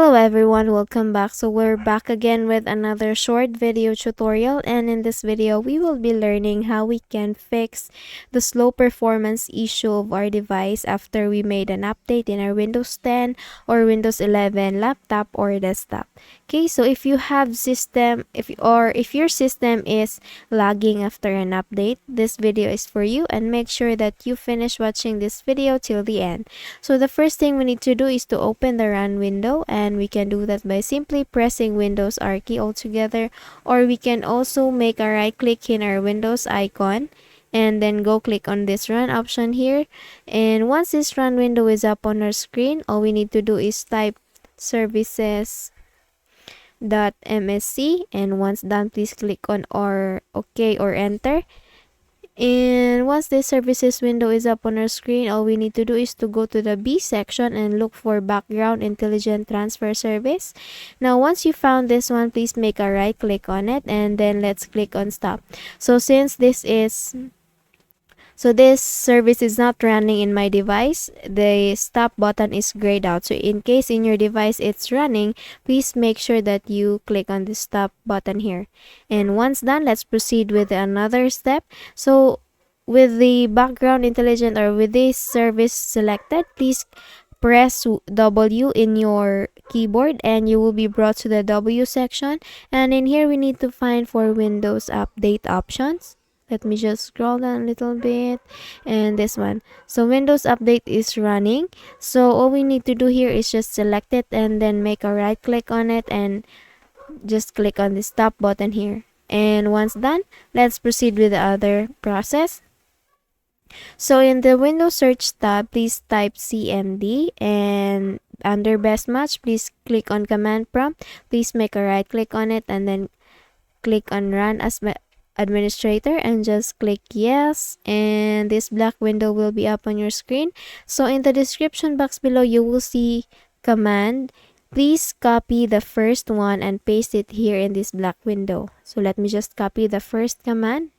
Hello everyone, welcome back. So we're back again with another short video tutorial, and in this video we will be learning how we can fix the slow performance issue of our device after we made an update in our Windows 10 or Windows 11 laptop or desktop. Okay, so if you have if your system is lagging after an update, this video is for you, and make sure that you finish watching this video till the end. So the first thing we need to do is to open the run window, and we can do that by simply pressing Windows R key altogether, or we can also make a right click in our Windows icon and then go click on this run option here. And once this run window is up on our screen, all we need to do is type services.msc, and once done, please click on OK or enter. And once the services window is up on our screen, all we need to do is to go to the B section and look for background intelligent transfer service. Now once you found this one, please make a right click on it, and then let's click on stop. So this service is not running in my device, the stop button is grayed out. So in case in your device it's running, please make sure that you click on the stop button here. And once done, let's proceed with another step. So with the background intelligent or with this service selected, please press W in your keyboard and you will be brought to the W section. And in here we need to find for Windows Update options. Let me just scroll down a little bit, and this one. So Windows Update is running. So all we need to do here is just select it and then make a right click on it and just click on the stop button here. And once done, let's proceed with the other process. So in the Windows Search tab, please type CMD, and under Best Match, please click on Command Prompt. Please make a right click on it and then click on Run as Administrator and just click yes, and this black window will be up on your screen. So in the description box below, you will see command. Please copy the first one and paste it here in this black window. So let me just copy the first command.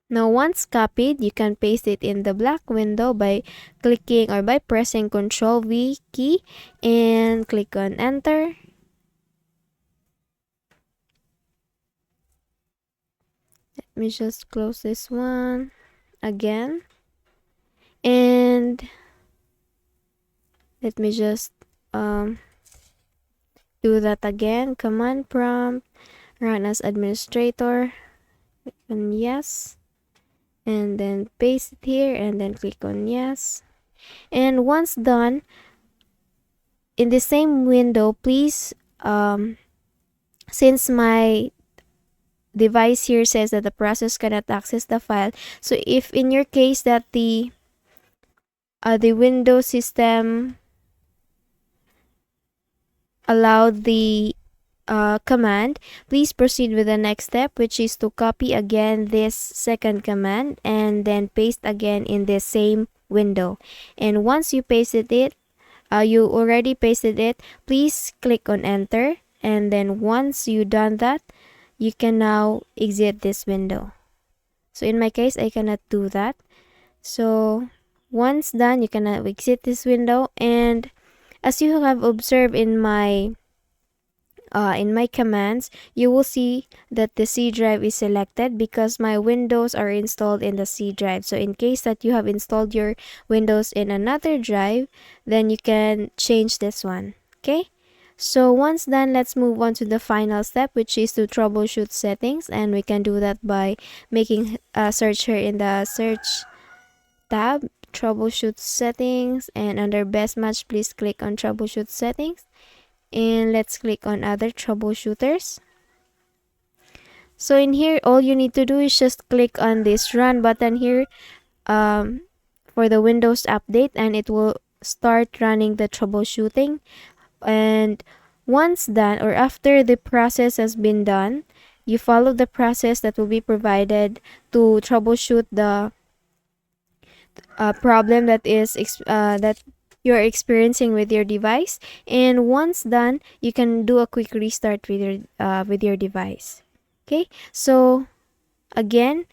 Now once copied, you can paste it in the black window by clicking or by pressing Ctrl V key and click on enter. Let me just close this one again. And let me just do that again. Command prompt, run as administrator, click on yes. And then paste it here and then click on yes. And once done, in the same window, please since my device here says that the process cannot access the file, so if in your case that the Windows system allowed the command, please proceed with the next step, which is to copy again this second command and then paste again in the same window. And once you pasted it, you already pasted it, please click on enter, and then once you done that, you can now exit this window. So in my case, I cannot do that. So once done, you can now exit this window. And as you have observed in my commands, you will see that the C drive is selected because my Windows are installed in the C drive. So in case that you have installed your Windows in another drive, then you can change this one. Okay, so once done, let's move on to the final step, which is to troubleshoot settings, and we can do that by making a search here in the search tab, troubleshoot settings, and under Best Match, please click on troubleshoot settings. And let's click on other troubleshooters. So in here, all you need to do is just click on this run button here for the Windows update, and it will start running the troubleshooting. And once done, or after the process has been done, you follow the process that will be provided to troubleshoot the problem that is that you're experiencing with your device. And once done, you can do a quick restart with your device. Okay, so again,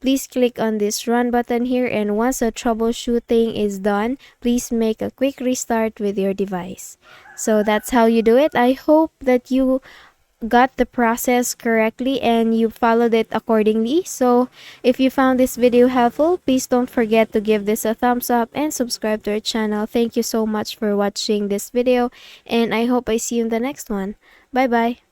please click on this run button here, and once the troubleshooting is done, please make a quick restart with your device. So that's how you do it. I hope that you got the process correctly and you followed it accordingly. So if you found this video helpful, please don't forget to give this a thumbs up and subscribe to our channel. Thank you so much for watching this video, and I hope I see you in the next one. Bye bye.